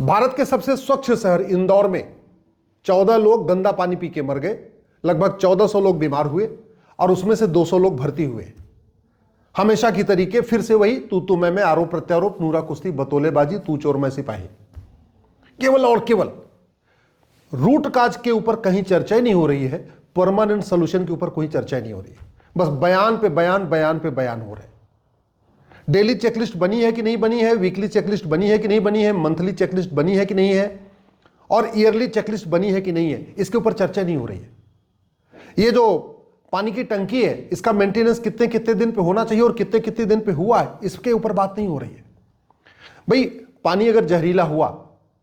भारत के सबसे स्वच्छ शहर इंदौर में 14 लोग गंदा पानी पी के मर गए, लगभग 1400 लोग बीमार हुए और उसमें से 200 लोग भर्ती हुए। हमेशा की तरीके फिर से वही तू मैं, आरोप प्रत्यारोप, नूरा कुश्ती, बतौलेबाजी, तू चोर मैं सिपाही। केवल और केवल रूट काज के ऊपर कहीं चर्चा ही नहीं हो रही है, परमानेंट सोल्यूशन के ऊपर कोई चर्चा नहीं हो रही है। बस बयान पे बयान, बयान पे बयान हो रहे हैं। डेली चेकलिस्ट बनी है कि नहीं बनी है, वीकली चेकलिस्ट बनी है कि नहीं बनी है, मंथली चेकलिस्ट बनी है कि नहीं है, और ईयरली चेकलिस्ट बनी है कि नहीं है, इसके ऊपर चर्चा नहीं हो रही है। ये जो पानी की टंकी है, इसका मेंटेनेंस कितने कितने दिन पे होना चाहिए और कितने कितने दिन पे हुआ है, इसके ऊपर बात नहीं हो रही है। भाई पानी अगर जहरीला हुआ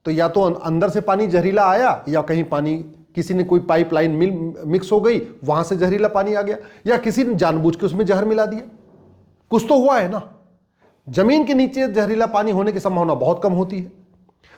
तो या तो अंदर से पानी जहरीला आया, या कहीं पानी किसी ने कोई पाइपलाइन मिक्स हो गई, वहां से जहरीला पानी आ गया, या किसी ने जानबूझ के उसमें जहर मिला दिया। कुछ तो हुआ है ना। जमीन के नीचे जहरीला पानी होने की संभावना बहुत कम होती है।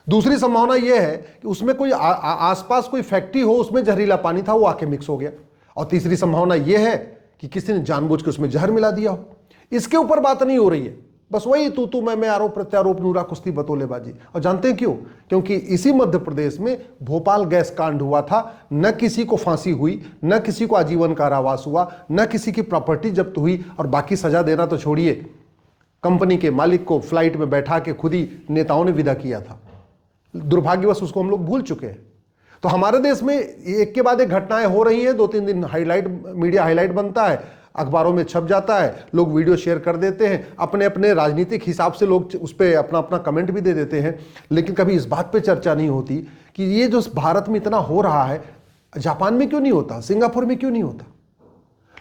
दूसरी संभावना यह है कि उसमें कोई आसपास कोई फैक्ट्री हो, उसमें जहरीला पानी था, वो आके मिक्स हो गया। और तीसरी संभावना यह है कि किसी ने जानबूझ के उसमें जहर मिला दिया हो। इसके ऊपर बात नहीं हो रही है, बस वही तू मैं, आरोप प्रत्यारोप, नूरा कुश्ती, बतौलेबाजी। और जानते हैं क्यों? क्योंकि इसी मध्य प्रदेश में भोपाल गैस कांड हुआ था। न किसी को फांसी हुई, न किसी को आजीवन कारावास हुआ, न किसी की प्रॉपर्टी जब्त हुई, और बाकी सजा देना तो छोड़िए, कंपनी के मालिक को फ्लाइट में बैठा के खुद ही नेताओं ने विदा किया था। दुर्भाग्यवश उसको हम लोग भूल चुके हैं। तो हमारे देश में एक के बाद एक घटनाएं हो रही हैं, 2-3 दिन मीडिया हाईलाइट बनता है, अखबारों में छप जाता है, लोग वीडियो शेयर कर देते हैं, अपने अपने राजनीतिक हिसाब से लोग उस पर अपना अपना कमेंट भी दे देते हैं। लेकिन कभी इस बात पे चर्चा नहीं होती कि ये जो भारत में इतना हो रहा है, जापान में क्यों नहीं होता, सिंगापुर में क्यों नहीं होता।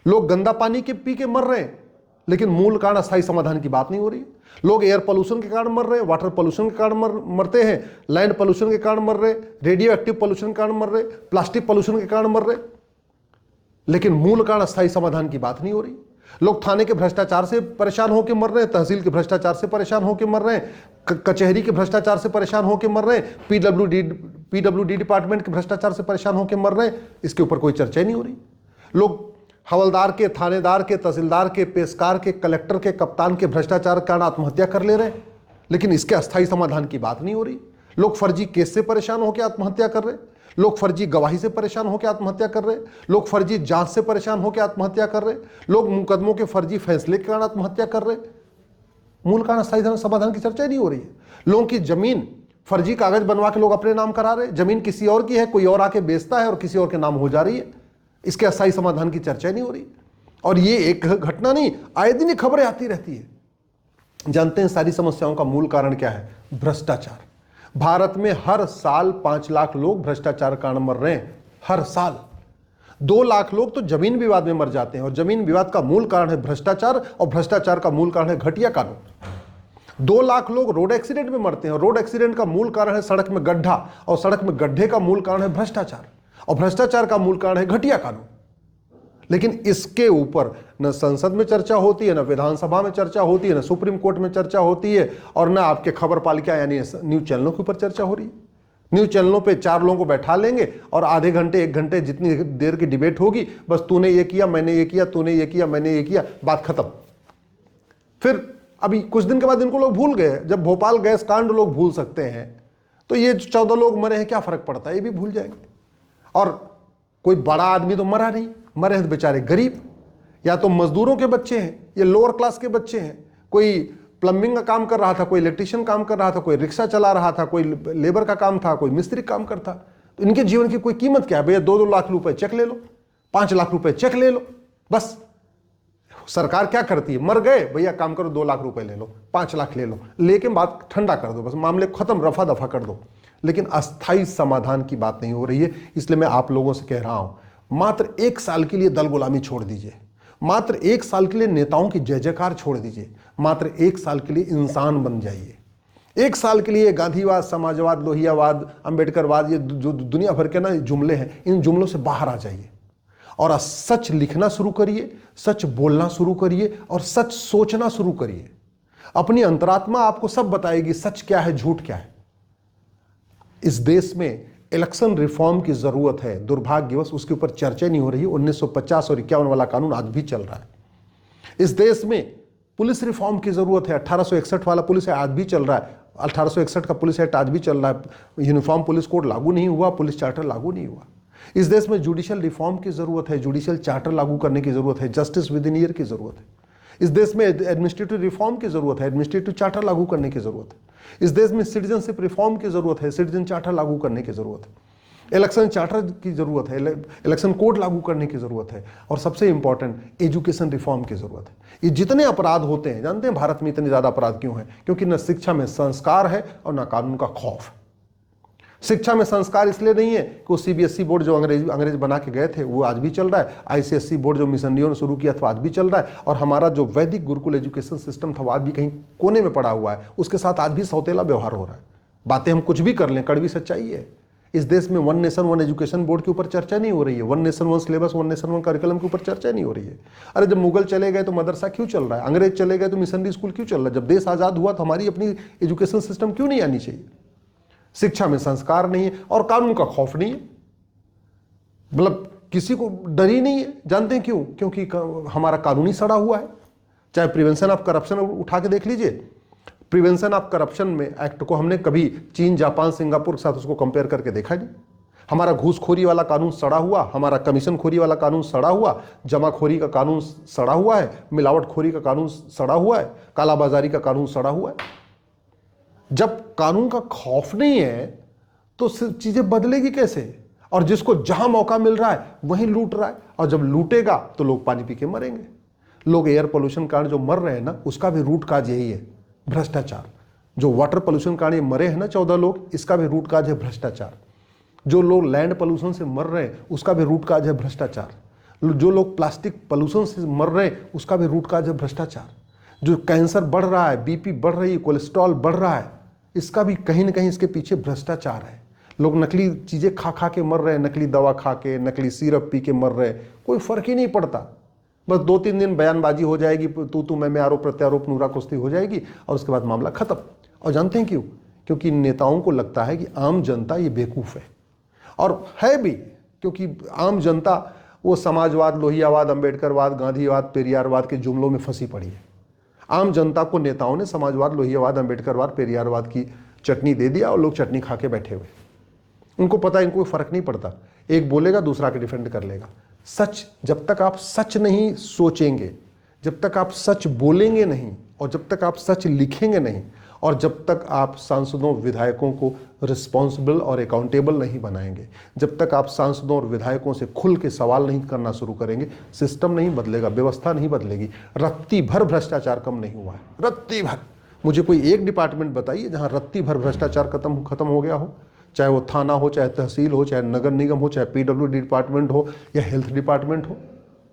लोग गंदा पानी के पी के मर रहे हैं, लेकिन मूल कारण अस्थायी समाधान की बात नहीं हो रही। लोग एयर पोल्यूशन के कारण मर रहे हैं, वाटर पोल्यूशन के कारण मरते हैं, लैंड पोल्यूशन के कारण मर रहे, रेडियो एक्टिव पोल्यूशन के कारण मर रहे, प्लास्टिक पोल्यूशन के कारण मर रहे, लेकिन मूल कारण अस्थायी समाधान की बात नहीं हो रही। लोग थाने के भ्रष्टाचार से परेशान होकर मर रहे हैं, तहसील के भ्रष्टाचार से परेशान होकर मर रहे हैं, कचहरी के भ्रष्टाचार से परेशान होकर मर रहे हैं, पीडब्ल्यूडी डिपार्टमेंट के भ्रष्टाचार से परेशान होकर मर रहे हैं। इसके ऊपर कोई चर्चा ही नहीं हो रही। लोग हवलदार के, थानेदार के, तहसीलदार के, पेशकार के, कलेक्टर के, कप्तान के भ्रष्टाचार के कारण आत्महत्या कर ले रहे हैं, लेकिन इसके अस्थायी समाधान की बात नहीं हो रही। लोग फर्जी केस से परेशान होकर आत्महत्या कर रहे हैं, लोग फर्जी गवाही से परेशान होकर आत्महत्या कर रहे हैं, लोग फर्जी जांच से परेशान होकर आत्महत्या कर रहे हैं, लोग मुकदमों के फर्जी फैसले के कारण आत्महत्या कर रहे हैं। मूल कारण अस्थायी समाधान की चर्चा नहीं हो रही है। लोगों की जमीन फर्जी कागज बनवा के लोग अपने नाम करा रहे हैं, जमीन किसी और की है, कोई और आके बेचता है और किसी और के नाम हो जा रही है। इसके अस्थायी समाधान की चर्चा नहीं हो रही। और ये एक घटना नहीं, आए दिन ये खबरें आती रहती है। जानते हैं सारी समस्याओं का मूल कारण क्या है? भ्रष्टाचार। भारत में हर साल 5 लाख लोग भ्रष्टाचार कारण मर रहे हैं। हर साल 2 लाख लोग तो जमीन विवाद में मर जाते हैं, और जमीन विवाद का मूल कारण है भ्रष्टाचार, और भ्रष्टाचार का मूल कारण है घटिया कानून। 2 लाख लोग रोड एक्सीडेंट में मरते हैं, और रोड एक्सीडेंट का मूल कारण है सड़क में गड्ढा, और सड़क में गड्ढे का मूल कारण है भ्रष्टाचार, और भ्रष्टाचार का मूल कारण है घटिया कानून। लेकिन इसके ऊपर न संसद में चर्चा होती है, न विधानसभा में चर्चा होती है, न सुप्रीम कोर्ट में चर्चा होती है, और न आपके खबर पालिका यानी न्यूज चैनलों के ऊपर चर्चा हो रही है। न्यूज चैनलों पे 4 लोगों को बैठा लेंगे और आधे घंटे 1 घंटे जितनी देर की डिबेट होगी, बस तूने ये किया, मैंने ये किया, तूने ये किया, मैंने ये किया, बात खत्म। फिर अभी कुछ दिन के बाद इनको लोग भूल गए। जब भोपाल गैस कांड लोग भूल सकते हैं, तो ये 14 लोग मरे हैं, क्या फर्क पड़ता है, ये भी भूल जाएंगे। और कोई बड़ा आदमी तो मरा नहीं, मरे हैं बेचारे गरीब, या तो मजदूरों के बच्चे हैं, ये लोअर क्लास के बच्चे हैं। कोई प्लम्बिंग का काम कर रहा था, कोई इलेक्ट्रिशियन काम कर रहा था, कोई रिक्शा चला रहा था, कोई लेबर का काम था, कोई मिस्त्री काम करता। तो इनके जीवन की कोई कीमत क्या है? भैया 2-2 लाख रुपए चेक ले लो, 5 लाख रुपए चेक ले लो, बस। सरकार क्या करती है? मर गए भैया, काम करो, 2 लाख रुपए ले लो, 5 लाख ले लो, लेके बात ठंडा कर दो, बस मामले खत्म, रफा दफा कर दो। लेकिन अस्थायी समाधान की बात नहीं हो रही है। इसलिए मैं आप लोगों से कह रहा हूं, मात्र 1 साल के लिए दल गुलामी छोड़ दीजिए, मात्र 1 साल के लिए नेताओं की जय जयकार छोड़ दीजिए, मात्र 1 साल के लिए इंसान बन जाइए। 1 साल के लिए गांधीवाद, समाजवाद, लोहियावाद, अंबेडकरवाद, ये जो दुनिया भर के ना जुमले हैं, इन जुमलों से बाहर आ जाइए और सच लिखना शुरू करिए, सच बोलना शुरू करिए, और सच सोचना शुरू करिए। अपनी अंतरात्मा आपको सब बताएगी सच क्या है, झूठ क्या है। इस देश में इलेक्शन रिफॉर्म की जरूरत है, दुर्भाग्यवश उसके ऊपर चर्चा नहीं हो रही। 1950 और 51 वाला कानून आज भी चल रहा है। इस देश में पुलिस रिफॉर्म की जरूरत है। 1861 वाला पुलिस आज भी चल रहा है, 1861 का पुलिस एक्ट आज भी चल रहा है। यूनिफॉर्म पुलिस कोड लागू नहीं हुआ, पुलिस चार्टर लागू नहीं हुआ। इस देश में जुडिशियल रिफॉर्म की जरूरत है, जुडिशियल चार्टर लागू करने की जरूरत है, जस्टिस विद इन ईयर की जरूरत है। इस देश में एडमिनिस्ट्रेटिव रिफॉर्म की जरूरत है, एडमिनिस्ट्रेटिव चार्टर लागू करने की जरूरत है। इस देश में सिटीजनशिप रिफॉर्म की जरूरत है, सिटीजन चार्टर लागू करने की जरूरत है। इलेक्शन चार्टर की जरूरत है, इलेक्शन कोड लागू करने की जरूरत है, और सबसे इंपॉर्टेंट एजुकेशन रिफॉर्म की जरूरत है। ये जितने अपराध होते हैं, जानते हैं भारत में इतने ज्यादा अपराध क्यों हैं? क्योंकि न शिक्षा में संस्कार है और न कानून का खौफ। शिक्षा में संस्कार इसलिए नहीं है कि वो सीबीएसई बोर्ड जो अंग्रेज बना के गए थे वो आज भी चल रहा है, आईसीएसई बोर्ड जो मिशनरियों ने शुरू किया था आज भी चल रहा है, और हमारा जो वैदिक गुरुकुल एजुकेशन सिस्टम था वो आज भी कहीं कोने में पड़ा हुआ है, उसके साथ आज भी सौतेला व्यवहार हो रहा है। बातें हम कुछ भी कर लें, कड़वी सच्चाई है। इस देश में one nation one education board के ऊपर चर्चा नहीं हो रही है, one nation one syllabus, one nation one curriculum के ऊपर चर्चा नहीं हो रही है। अरे जब मुगल चले गए तो मदरसा क्यों चल रहा है? अंग्रेज चले गए तो मिशनरी स्कूल क्यों चल रहा है? जब देश आजाद हुआ तो हमारी अपनी एजुकेशन सिस्टम क्यों नहीं आनी चाहिए? शिक्षा में संस्कार नहीं है और कानून का खौफ नहीं है, मतलब किसी को डर ही नहीं है। जानते हैं क्यों? क्योंकि हमारा कानूनी सड़ा हुआ है। चाहे प्रिवेंशन ऑफ करप्शन उठा के देख लीजिए, प्रिवेंशन ऑफ करप्शन में एक्ट को हमने कभी चीन, जापान, सिंगापुर के साथ उसको कंपेयर करके देखा नहीं। हमारा घूसखोरी वाला कानून सड़ा हुआ, हमारा कमीशन खोरी वाला कानून सड़ा हुआ, जमाखोरी का कानून सड़ा हुआ है, मिलावटखोरी का कानून सड़ा हुआ है, कालाबाजारी का कानून सड़ा हुआ है। जब कानून का खौफ नहीं है तो चीजें बदलेगी कैसे? और जिसको जहां मौका मिल रहा है वहीं लूट रहा है, और जब लूटेगा तो लोग पानी पी के मरेंगे। लोग एयर पोल्यूशन कारण जो मर रहे हैं ना, उसका भी रूट काज यही है, भ्रष्टाचार। जो वाटर पोल्यूशन कारण मरे हैं ना 14 लोग, इसका भी रूट काज है भ्रष्टाचार। जो लोग लैंड पोल्यूशन से मर रहे हैं उसका भी रूट काज है भ्रष्टाचार। जो लोग प्लास्टिक पोल्यूशन से मर रहे हैं उसका भी रूट काज है भ्रष्टाचार। जो कैंसर बढ़ रहा है, बीपी बढ़ रही है, कोलेस्ट्रॉल बढ़ रहा है, इसका भी कहीं ना कहीं इसके पीछे भ्रष्टाचार है। लोग नकली चीजें खा खा के मर रहे हैं, नकली दवा खा के, नकली सिरप पी के मर रहे हैं, कोई फर्क ही नहीं पड़ता। बस 2-3 दिन बयानबाजी हो जाएगी, तू मैं आरोप प्रत्यारोप, नूरा कुश्ती हो जाएगी और उसके बाद मामला खत्म। और जानते हैं क्यों? क्योंकि नेताओं को लगता है कि आम जनता ये बेवकूफ़ है, और है भी, क्योंकि आम जनता वो समाजवाद, लोहियावाद, अंबेडकरवाद, गांधीवाद, पेरियारवाद के जुमलों में फंसी पड़ी है। आम जनता को नेताओं ने समाजवाद, लोहियावाद, अंबेडकरवाद, पेरियारवाद की चटनी दे दिया और लोग चटनी खा के बैठे हुए। उनको पता है, इनको फर्क नहीं पड़ता, एक बोलेगा दूसरा के डिफेंड कर लेगा। सच, जब तक आप सच नहीं सोचेंगे, जब तक आप सच बोलेंगे नहीं, और जब तक आप सच लिखेंगे नहीं, और जब तक आप सांसदों विधायकों को रिस्पॉन्सिबल और अकाउंटेबल नहीं बनाएंगे, जब तक आप सांसदों और विधायकों से खुल के सवाल नहीं करना शुरू करेंगे, सिस्टम नहीं बदलेगा, व्यवस्था नहीं बदलेगी। रत्ती भर भ्रष्टाचार कम नहीं हुआ है, रत्ती भर। मुझे कोई एक डिपार्टमेंट बताइए जहां रत्ती भर भ्रष्टाचार खत्म हो गया हो, चाहे वो थाना हो, चाहे तहसील हो, चाहे नगर निगम हो, चाहे पीडब्ल्यूडी डिपार्टमेंट हो या हेल्थ डिपार्टमेंट हो।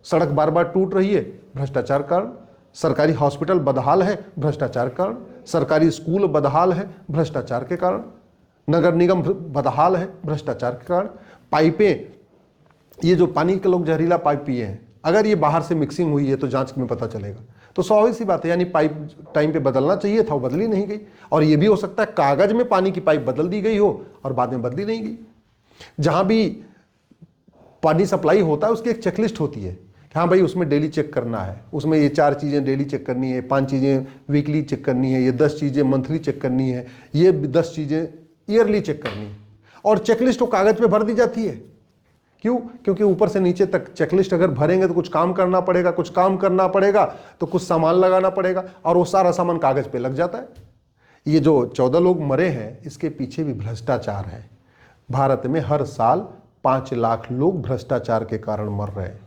सड़क बार बार टूट रही है, भ्रष्टाचार कारण। सरकारी हॉस्पिटल बदहाल है, भ्रष्टाचार कारण। सरकारी स्कूल बदहाल है, भ्रष्टाचार के कारण। नगर निगम बदहाल है, भ्रष्टाचार के कारण। पाइपें, ये जो पानी के लोग जहरीला पाइप पिए हैं, अगर ये बाहर से मिक्सिंग हुई है तो जांच में पता चलेगा। तो स्वाभाविक सी बात है, यानी पाइप टाइम पे बदलना चाहिए था, वो बदली नहीं गई। और ये भी हो सकता है कागज में पानी की पाइप बदल दी गई हो और बाद में बदली नहीं गई। जहां भी पानी सप्लाई होता है उसकी एक चेकलिस्ट होती है, हाँ भाई उसमें डेली चेक करना है, उसमें ये 4 चीज़ें डेली चेक करनी है, 5 चीज़ें वीकली चेक करनी है, ये 10 चीज़ें मंथली चेक करनी है, ये 10 चीज़ें ईयरली चेक करनी है। और चेकलिस्ट वो कागज पे भर दी जाती है। क्यों? क्योंकि ऊपर से नीचे तक चेकलिस्ट अगर भरेंगे तो कुछ काम करना पड़ेगा, कुछ काम करना पड़ेगा तो कुछ सामान लगाना पड़ेगा, और वो सारा सामान कागज पे लग जाता है। ये जो 14 लोग मरे हैं, इसके पीछे भी भ्रष्टाचार है। भारत में हर साल 5 लाख लोग भ्रष्टाचार के कारण मर रहे हैं,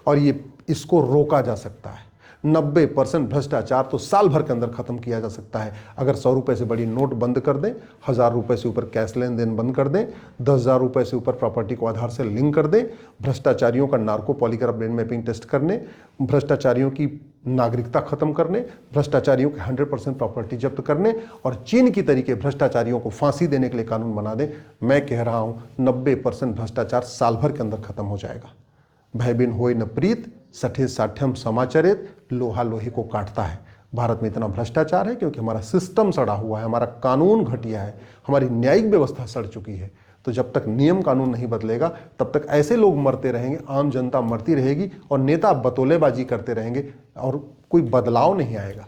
और ये इसको रोका जा सकता है। 90% भ्रष्टाचार तो साल भर के अंदर खत्म किया जा सकता है। अगर 100 रुपए से बड़ी नोट बंद कर दें, 1000 रुपए से ऊपर कैश लेन देन बंद कर दें, 10,000 रुपए से ऊपर प्रॉपर्टी को आधार से लिंक कर दें, भ्रष्टाचारियों का narco polygraph brain mapping test करने, भ्रष्टाचारियों की नागरिकता खत्म करने, भ्रष्टाचारियों के 100% प्रॉपर्टी जब्त करने, और चीन की तरीके भ्रष्टाचारियों को फांसी देने के लिए कानून बना दें, मैं कह रहा हूं 90% भ्रष्टाचार साल भर के अंदर खत्म हो जाएगा। भयबिन होय न प्रीत, सठे साठ्यम समाचरित, लोहा लोहे को काटता है। भारत में इतना भ्रष्टाचार है क्योंकि हमारा सिस्टम सड़ा हुआ है, हमारा कानून घटिया है, हमारी न्यायिक व्यवस्था सड़ चुकी है। तो जब तक नियम कानून नहीं बदलेगा तब तक ऐसे लोग मरते रहेंगे, आम जनता मरती रहेगी और नेता बतौलेबाजी करते रहेंगे और कोई बदलाव नहीं आएगा।